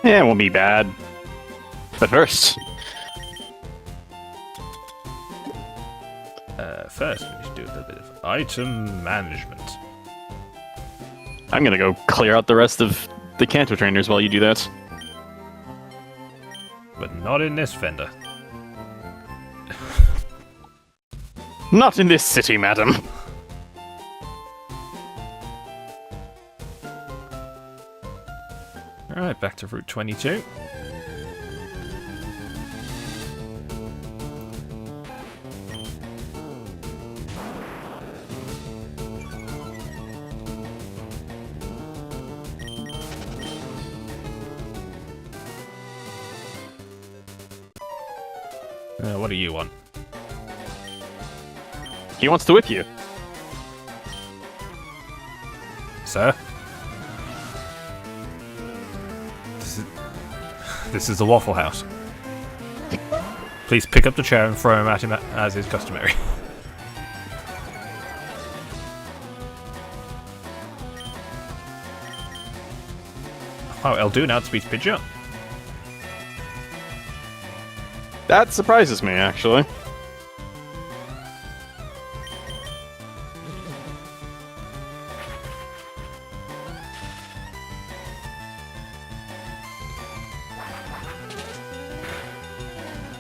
Yeah, it won't be bad. But first... First, we need to do a little bit of item management. I'm gonna go clear out the rest of the Kanto trainers while you do that. But not in this vendor. Not in this city, madam. Alright, back to Route 22. What do you want? He wants to whip you. Sir? This is the Waffle House. Please pick up the chair and throw him at him as is customary. Oh, it'll do now to speech picture. That surprises me, actually.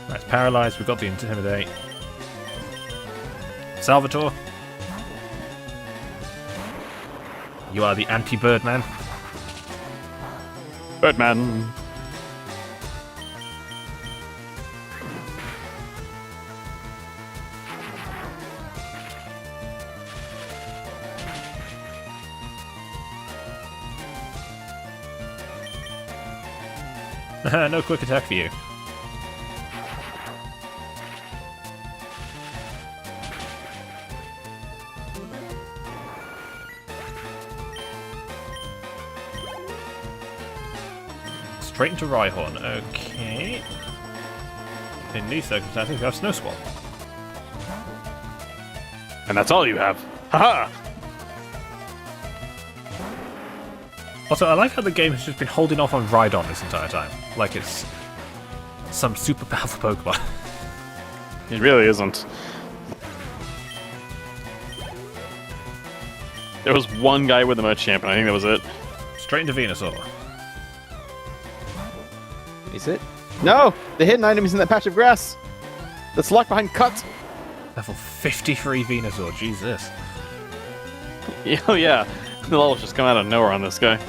That's paralyzed. We've got the intimidate. Salvatore. You are the anti-Birdman. Birdman. No quick attack for you. Straight into Rhyhorn. Okay. In these circumstances, we have Snow Swamp. And that's all you have. Haha! Also, I like how the game has just been holding off on Rhydon this entire time. Like it's some super powerful Pokemon. It really isn't. There was one guy with the Machamp, and I think that was it. Straight into Venusaur. Is it? No! The hidden item is in that patch of grass! That's locked behind cut! Level 53 Venusaur, Jesus. Oh yeah, the levels just come out of nowhere on this guy.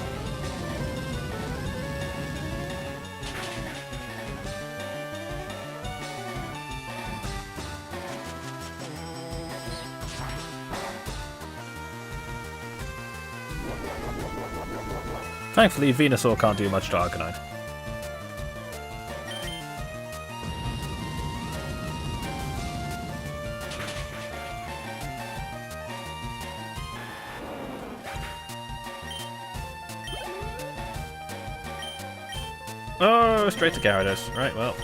Thankfully, Venusaur can't do much to Arcanine. Oh, straight to Gyarados. Right, well.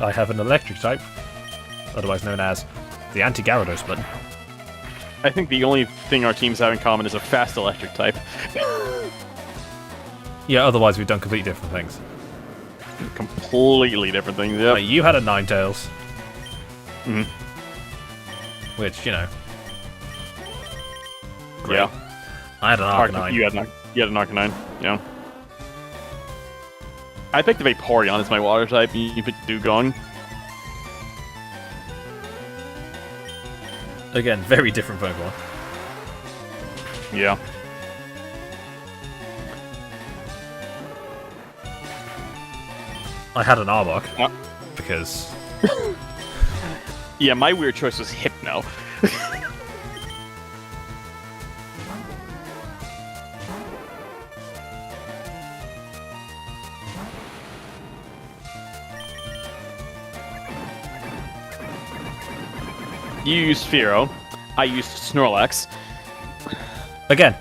I have an electric type, otherwise known as the anti-Gyarados button. I think the only thing our teams have in common is a fast electric type. Yeah, otherwise we've done completely different things. Completely different things, yeah. Like, you had a Ninetales. Mm-hmm. Which, you know. Great. Yeah. I had an Arcanine. You had an Arcanine, yeah. I picked a Vaporeon as my water type, you picked Dugong. Again, very different Pokemon. Yeah. I had an Arbok. Because... Yeah, my weird choice was Hypno. You used Fearow. I used Snorlax. Again,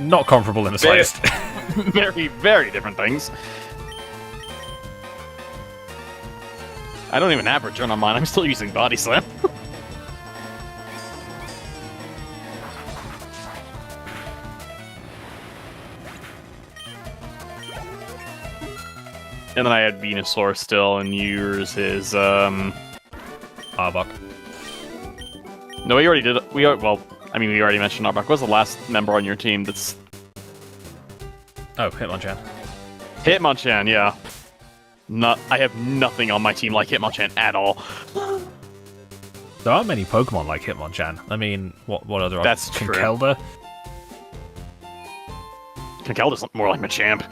not comparable in the slightest. Very, very different things. I don't even have return on mine. I'm still using body slam. And then I had Venusaur still, and yours is Arbok. No, we already did. We already mentioned Arbok. What was the last member on your team that's Oh, Hitmonchan. Hitmonchan? Yeah. I have nothing on my team like Hitmonchan at all. There aren't many Pokemon like Hitmonchan. I mean, what other? That's true. Conkeldurr? Conkeldurr's more like Machamp.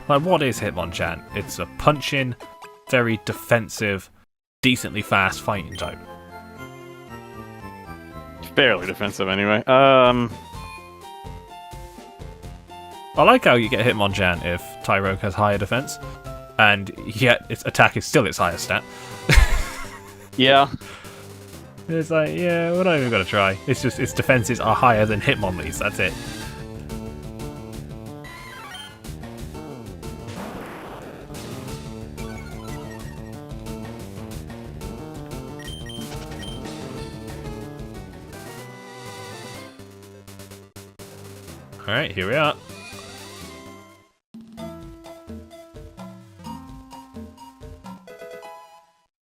Like, what is Hitmonchan? It's a punch-in, very defensive, decently fast fighting type. Fairly defensive, anyway. I like how you get Hitmonchan if Tyrogue has higher defense, and yet its attack is still its highest stat. Yeah. It's like, yeah, we're not even gonna try. It's just its defenses are higher than Hitmonlee's. That's it. Alright, here we are.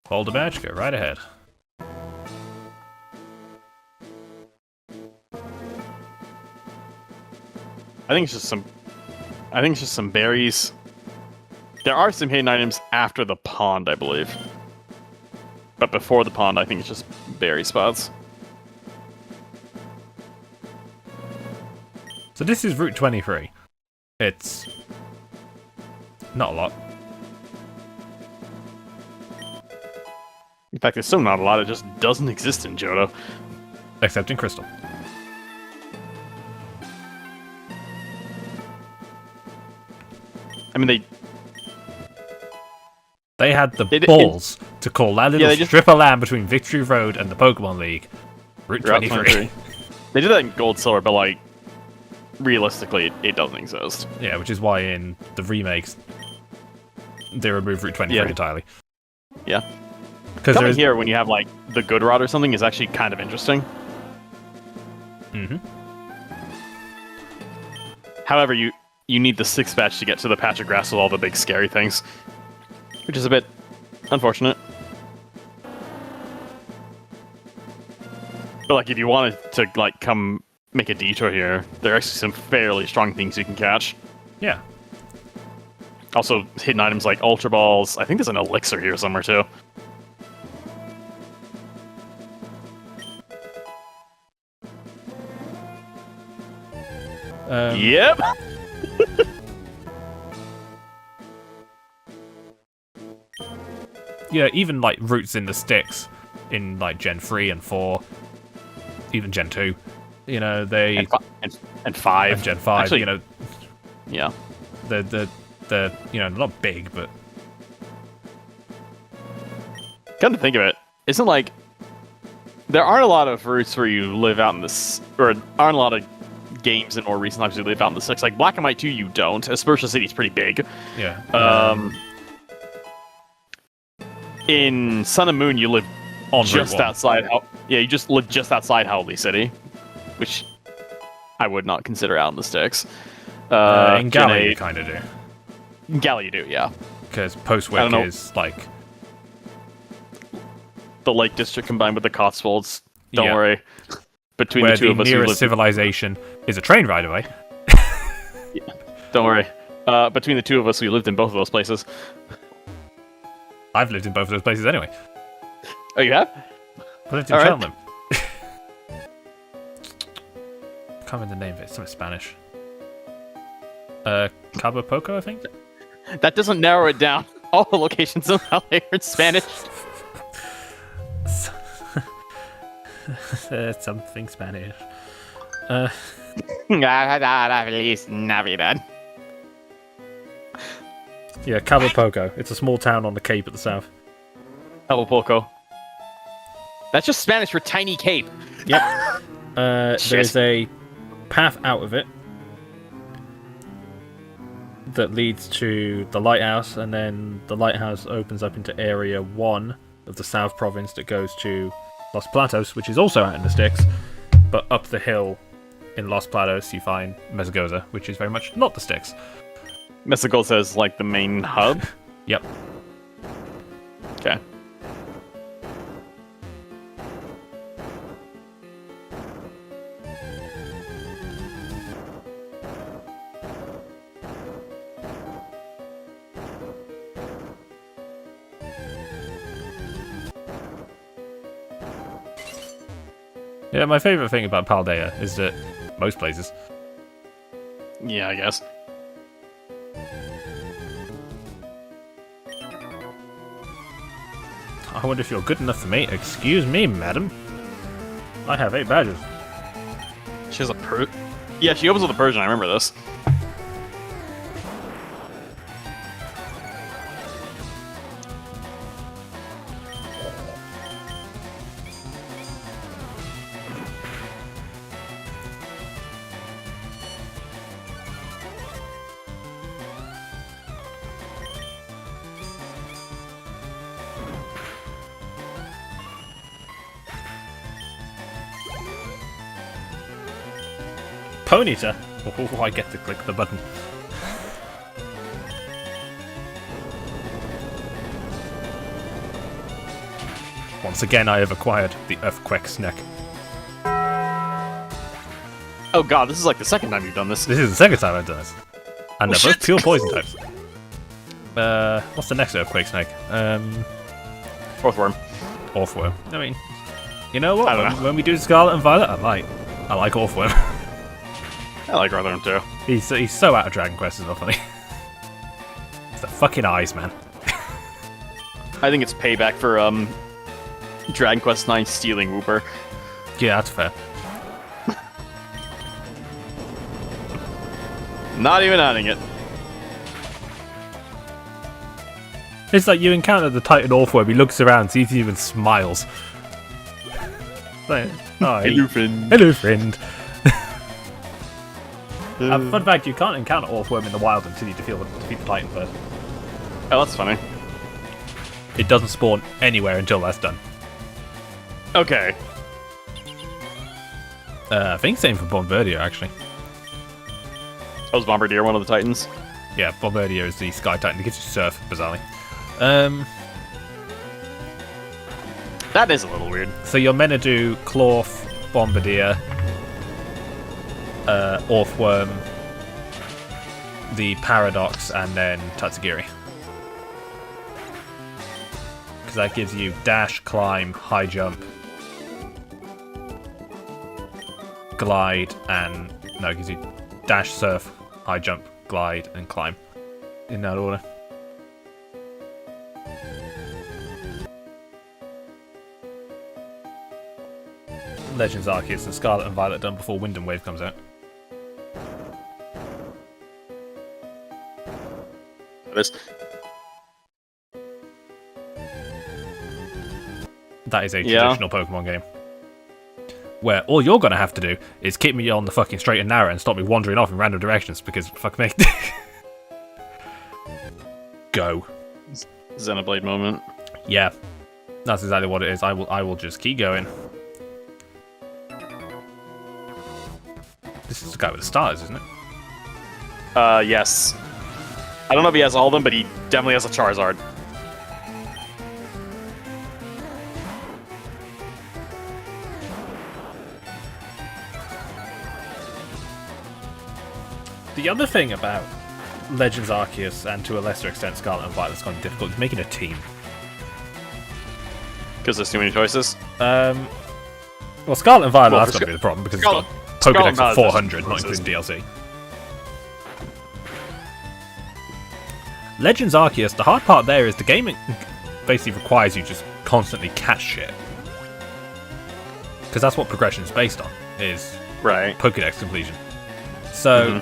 Hold the badge, go right ahead. I think it's just some berries. There are some hidden items after the pond, I believe. But before the pond, I think it's just berry spots. So this is Route 23. It's not a lot. In fact, there's still not a lot. It just doesn't exist in Johto. Except in Crystal. I mean, they had the balls to call that little strip of land between Victory Road and the Pokemon League Route 23. They did that in Gold, Silver, but like, realistically, it doesn't exist. Yeah, which is why in the remakes, they removed Route 23 entirely. Yeah. Coming here when you have like the Good Rod or something is actually kind of interesting. Mm-hmm. However, you need the 6th batch to get to the patch of grass with all the big scary things, which is a bit unfortunate. But like, if you wanted to like come make a detour here, there are actually some fairly strong things you can catch. Yeah. Also, hidden items like Ultra Balls. I think there's an elixir here somewhere too. Yep. Yeah, even like roots in the sticks in like Gen 3 and 4, even Gen 2. You know, they and 5 and Gen 5. Actually, you know, yeah, the you know, not big, but come to think of it, isn't like there aren't a lot of routes where you live out in this, or aren't a lot of games in more recent times you live out in the sticks. Like Black and White 2, you don't. Aspertia City's pretty big. Yeah. In Sun and Moon, you live on just outside. You just live just outside Howley City, which I would not consider out in the sticks. In Galley, you kind of do. In Galley, you do, yeah. Because Postwick is like the Lake District combined with the Cotswolds. Don't worry. Between where the two of us, the nearest civilization is a train ride away. Yeah. Don't worry. Between the two of us, we lived in both of those places. I've lived in both of those places anyway. Oh, you have? I lived in Cheltenham. Can't remember the name of it. It's something Spanish. Cabo Poco, I think? That doesn't narrow it down. All the locations somehow are in Spanish. Something Spanish. Feliz Navidad. Yeah, Cabo Poco. It's a small town on the Cape at the south. Cabo Poco. That's just Spanish for tiny cape. Yep. There's a path out of it that leads to the lighthouse, and then the lighthouse opens up into Area 1 of the South Province that goes to Los Platos, which is also out in the sticks, but up the hill in Los Platos you find Mesagoza, which is very much not the sticks. Mesagoza is like the main hub? Yep. Okay. Yeah, my favourite thing about Paldea is that most places. Yeah, I guess. I wonder if you're good enough for me. Excuse me, madam. I have 8 badges. She has a Yeah, she opens with a Persian, I remember this. Ponyta? Oh, I get to click the button. Once again, I have acquired the Earthquake's neck. Oh god, this is like the second time you've done this. This is the second time I've done this. And they're both shit. pure poison types. What's the next Earthquake Snake? Fourth worm. Orthworm. I mean, you know what? I don't know. When we do Scarlet and Violet, I like Orthworm. I like Rotherham too. He's so out of Dragon Quest, it's not funny. It's the fucking eyes, man. I think it's payback for Dragon Quest IX stealing Wooper. Yeah, that's fair. Not even adding it. It's like you encounter the Titan Orthworm, he looks around, sees you and smiles. Like, oh, Hello, friend. Hello, friend. Fun fact, you can't encounter Orthworm in the wild until you defeat the Titan first. Oh, that's funny. It doesn't spawn anywhere until that's done. Okay. I think same for Bombardier, actually. Oh, is Bombardier one of the Titans? Yeah, Bombardier is the Sky Titan that gives you Surf, bizarrely. That is a little weird. So you're meant to do Clorth, Bombardier, Orthworm, the Paradox, and then Tatsugiri. Because that gives you dash, climb, high jump, glide, and... No, it gives you dash, surf, high jump, glide, and climb. In that order. Legends Arceus and Scarlet and Violet done before Wind and Wave comes out. This. That is a traditional Pokemon game. Where all you're going to have to do is keep me on the fucking straight and narrow and stop me wandering off in random directions, because fuck me. Go. Xenoblade moment. Yeah. That's exactly what it is. I will just keep going. This is the guy with the stars, isn't it? Yes. I don't know if he has all of them, but he definitely has a Charizard. The other thing about Legends Arceus, and to a lesser extent Scarlet and Violet, that's kind of difficult, is making a team. Because there's too many choices. Well, Scarlet and Violet, Well, that's going to be the problem, because Scarlet- it's got Pokedex Scarlet of and Violet 400, not choices. including DLC. Legends Arceus, the hard part there is the game basically requires you just constantly catch shit. Because that's what progression is based on, is Right. Pokedex completion. So,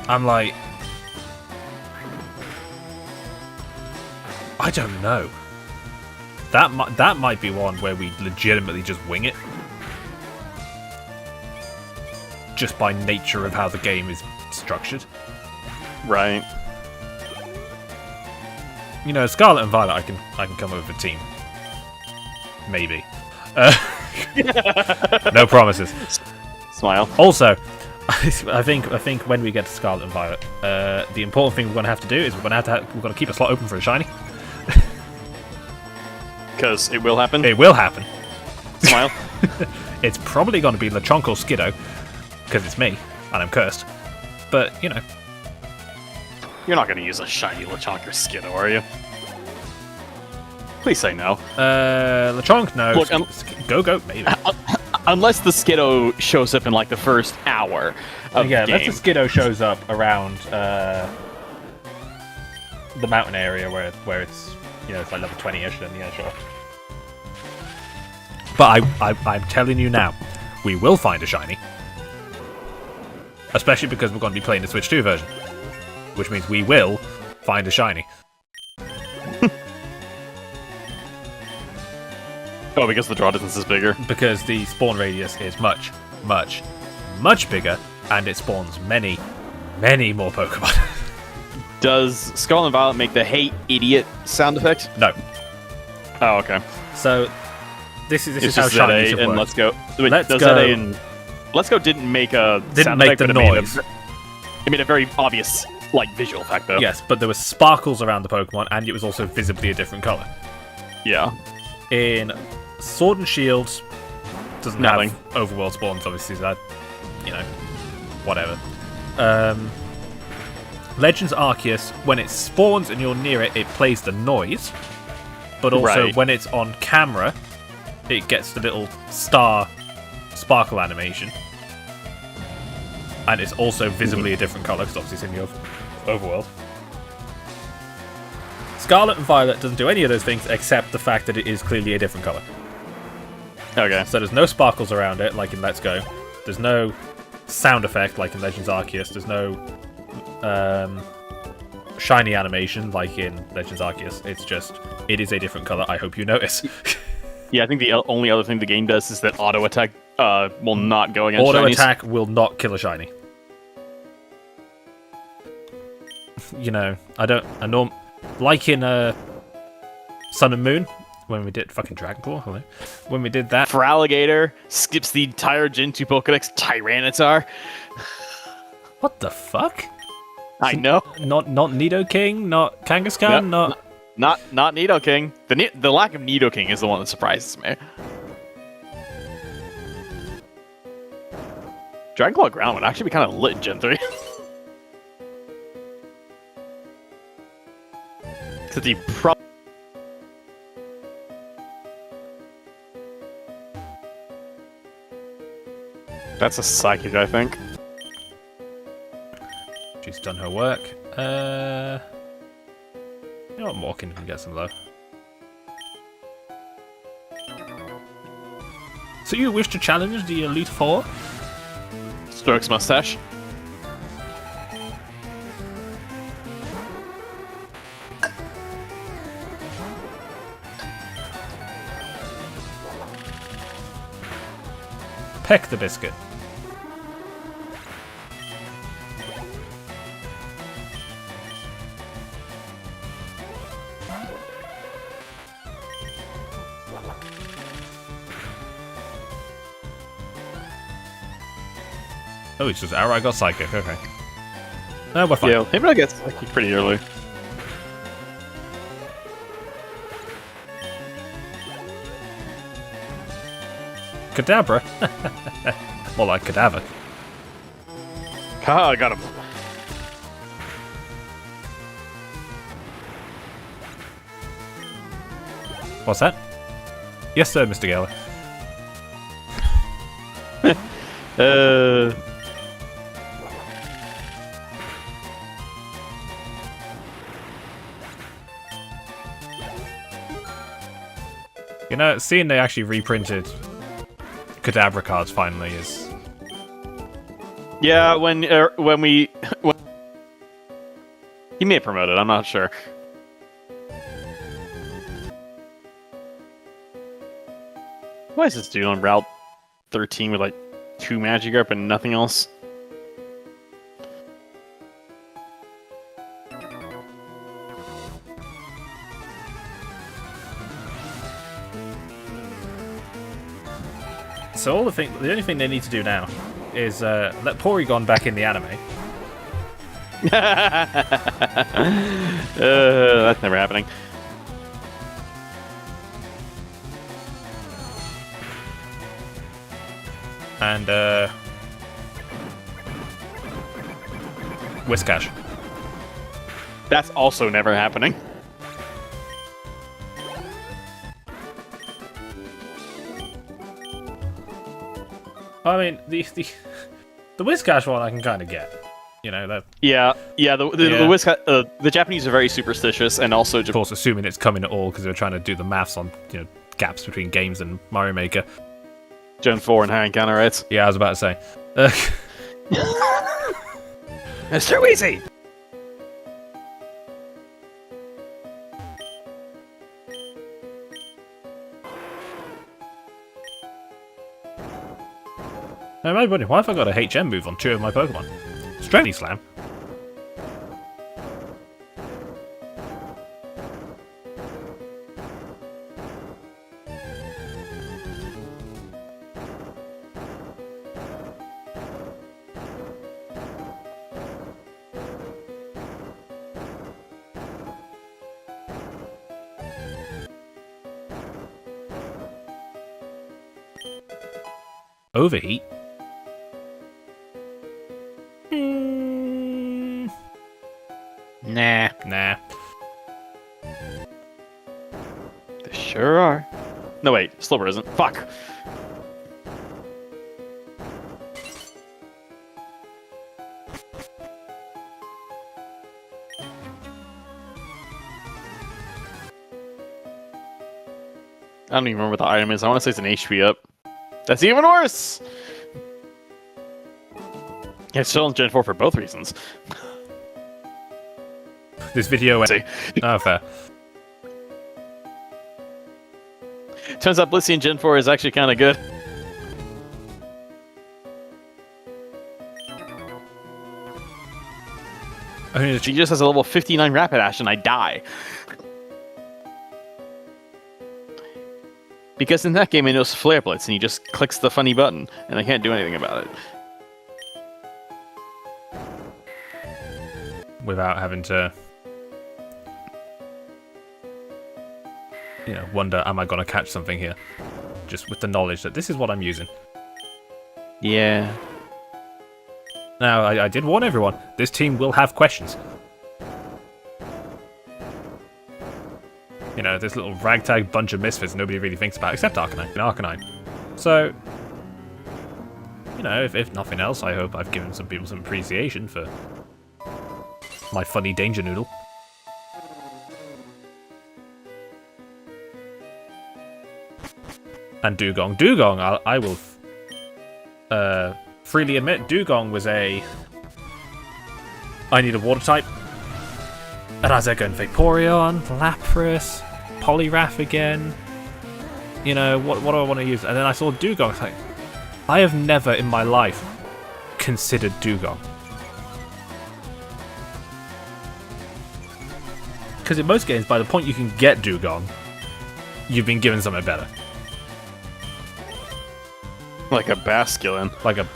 I'm like... I don't know. That might be one where we legitimately just wing it. Just by nature of how the game is structured. Right. You know, Scarlet and Violet, I can come up with a team. Maybe. No promises. Smile. Also, I think when we get to Scarlet and Violet, the important thing we're going to have to do is we're going to keep a slot open for a shiny. Because it will happen. It will happen. Smile. It's probably going to be Lechonk or Skiddo, because it's me and I'm cursed. But you know, You're not going to use a shiny Lechonk or Skiddo, are you? Please say no. Lechonk, no. Look, Go, maybe. Unless the Skiddo shows up in like the first hour of Yeah, the game. unless the Skiddo shows up around the mountain area where it's, you know, it's like level 20-ish, then yeah, sure. But I'm telling you now, we will find a shiny. Especially because we're going to be playing the Switch 2 version. Which means we will find a shiny. Oh, because the draw distance is bigger. Because the spawn radius is much, much, much bigger, and it spawns many, many more Pokemon. Does Scarlet and Violet make the "Hey Idiot" sound effect? No. Oh, okay. So this is It's how just shiny ZA should and work. Let's Go. Wait, Let's does Go. ZA and Let's Go didn't make a Didn't sound make effect, the but noise. It made a very obvious like visual effect though. Yes, but there were sparkles around the Pokemon, and it was also visibly a different color. Yeah. In Sword and Shield, doesn't Nothing. have overworld spawns, obviously, so that, you know, whatever. Legends Arceus, when it spawns and you're near it, it plays the noise, but also Right. when it's on camera, it gets the little star sparkle animation. And it's also visibly a different color, because obviously it's in the overworld. Scarlet and Violet doesn't do any of those things except the fact that it is clearly a different color. Okay. So there's no sparkles around it, like in Let's Go. There's no sound effect, like in Legends Arceus. There's no shiny animation, like in Legends Arceus. It's just, it is a different color. I hope you notice. Yeah, I think the only other thing the game does is that auto attack will not go against Auto shinies. attack will not kill a shiny. You know, like in Sun and Moon, when we did fucking Dragon Claw, hello. When we did that, For Alligator, skips the entire Gen 2 Pokedex Tyranitar. what the fuck? I know. Not Nidoking, not Kangaskhan, Yep. not Not Nidoking. The lack of Nidoking is the one that surprises me. Dragon Claw Ground would actually be kind of lit in Gen 3. Because the That's a Psychic, I think. She's done her work. You know what, Morkin can get some low. So you wish to challenge the Elite Four? Strokes mustache. Peck the biscuit. Oh, it's just outright got Psychic, okay. No, we're fine. Yeah, maybe I get Psychic pretty early. Kadabra? More like Cadaver. Ah, I got him. What's that? Yes, sir, Mr. Geller. You know, seeing they actually reprinted Kadabra cards finally is... Yeah, when he may have promoted, I'm not sure. Why is this dude on Route 13 with like 2 Magikarp and nothing else? So the only thing they need to do now is let Porygon back in the anime. That's never happening. And Whiscash. That's also never happening. I mean, the Whiscash one I can kind of get. You know that. Yeah. The Japanese are very superstitious, and also Of course, assuming it's coming at all because they're trying to do the maths on gaps between games and Mario Maker. Gen 4 and high encounter rates. Yeah, I was about to say. It's too easy. Now, I'm wondering, why have I got a HM move on 2 of my Pokemon? Strength Slam. Overheat? Nah. Nah. They sure are. No, wait. Slipper isn't. Fuck. I don't even remember what the item is. I want to say it's an HP up. That's even worse! Yeah, it's still in Gen 4 for both reasons. This video. See. Oh, fair. Turns out Blissey in Gen 4 is actually kind of good. I mean, She just has a level 59 Rapidash and I die. Because in that game it knows Flare Blitz and he just clicks the funny button and I can't do anything about it. without having to, wonder, am I going to catch something here? Just with the knowledge that this is what I'm using. Yeah. Now, I did warn everyone, this team will have questions. This little ragtag bunch of misfits nobody really thinks about, except Arcanine. So, if nothing else, I hope I've given some people some appreciation for my funny Danger Noodle. And Dugong. Dugong, I will freely admit, Dugong was I need a water type. And I was there going Vaporeon, Lapras, Poliwrath again. What do I want to use? And then I saw Dugong. It's like, I have never in my life considered Dugong. Because in most games, by the point you can get Dugong, you've been given something better. Like a Basculin. Like a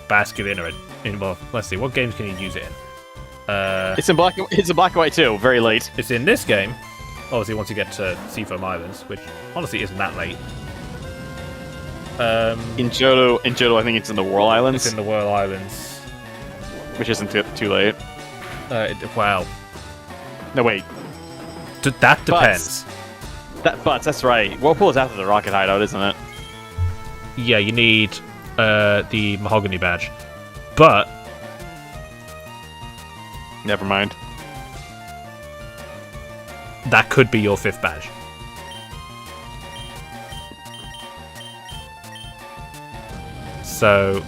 Basculin or well, let's see, what games can you use it in? It's in black and white too, very late. It's in this game, obviously once you get to Seafoam Islands, which honestly isn't that late. In Johto, I think it's in the Whirl Islands. It's in the Whirl Islands. Which isn't too late. Well... No, wait. That depends. That's right. Whirlpool is after the Rocket Hideout, isn't it? Yeah, you need the Mahogany Badge. But... Never mind. That could be your 5th badge. So...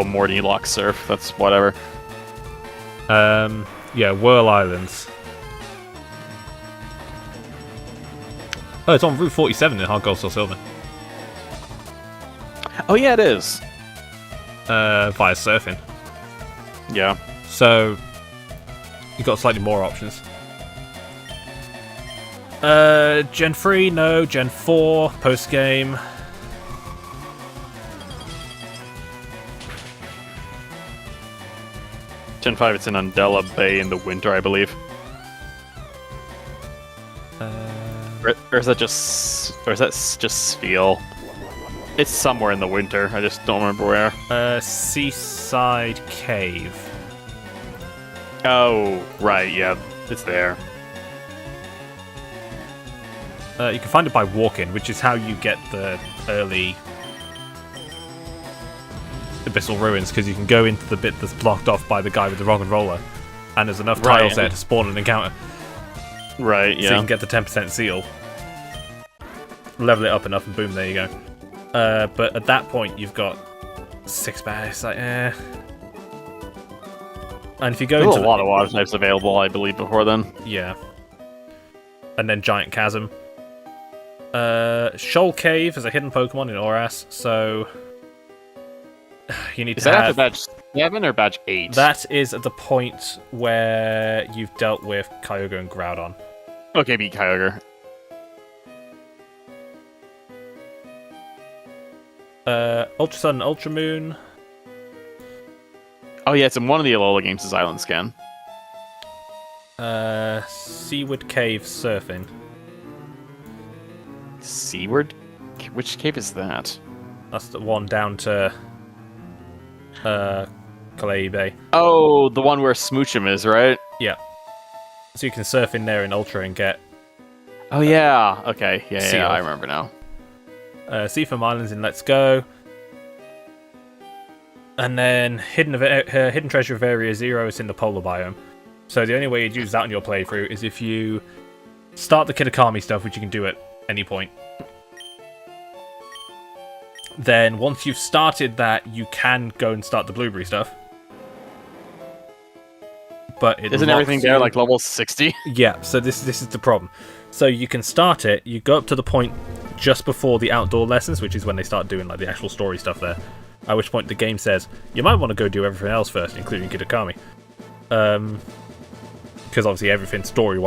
Morty locks Surf. That's whatever. Yeah, Whirl Islands. Oh, it's on Route 47 in Hard Gold Soul Silver. Oh yeah, it is. Via surfing. Yeah. So, you've got slightly more options. Gen 3, no. Gen 4, post-game. Gen 5, it's in Undella Bay in the winter, I believe. Or is that just Spheal? It's somewhere in the winter. I just don't remember where. Seaside Cave. Oh, right. Yeah, it's there. You can find it by walking, which is how you get the early Abyssal Ruins, because you can go into the bit that's blocked off by the guy with the rock and roller, and there's enough tiles there to spawn an encounter. Right, yeah. So you can get the 10% seal, level it up enough, and boom, there you go. But at that point, you've got 6 bags. Like, And if you go There's into a lot of water types available, I believe, before then. Yeah. And then Giant Chasm. Shoal Cave is a hidden Pokemon in Oras, so you need Is to that have... after badge 7 or badge 8? That is at the point where you've dealt with Kyogre and Groudon. Okay, beat Kyogre. Ultra Sun and Ultra Moon. Oh yeah, it's in one of the Alola games' Island Scan. Seaward Cave Surfing. Seaward? Which cave is that? That's the one down to Kalei Bay. Oh, the one where Smoochum is, right? Yeah. So you can surf in there in Ultra and get... Oh yeah, okay. Yeah, Seal. I remember now. Seafoam Islands in Let's Go. And then Hidden Treasure of Area 0 is in the Polar Biome. So the only way you'd use that in your playthrough is if you start the Kitakami stuff, which you can do at any point. Then once you've started that, you can go and start the Blueberry stuff. But it Isn't everything there like level 60? Yeah, so this is the problem. So you can start it, you go up to the point just before the outdoor lessons, which is when they start doing like the actual story stuff there. At which point the game says, you might want to go do everything else first, including Kitakami. Because obviously everything story-wise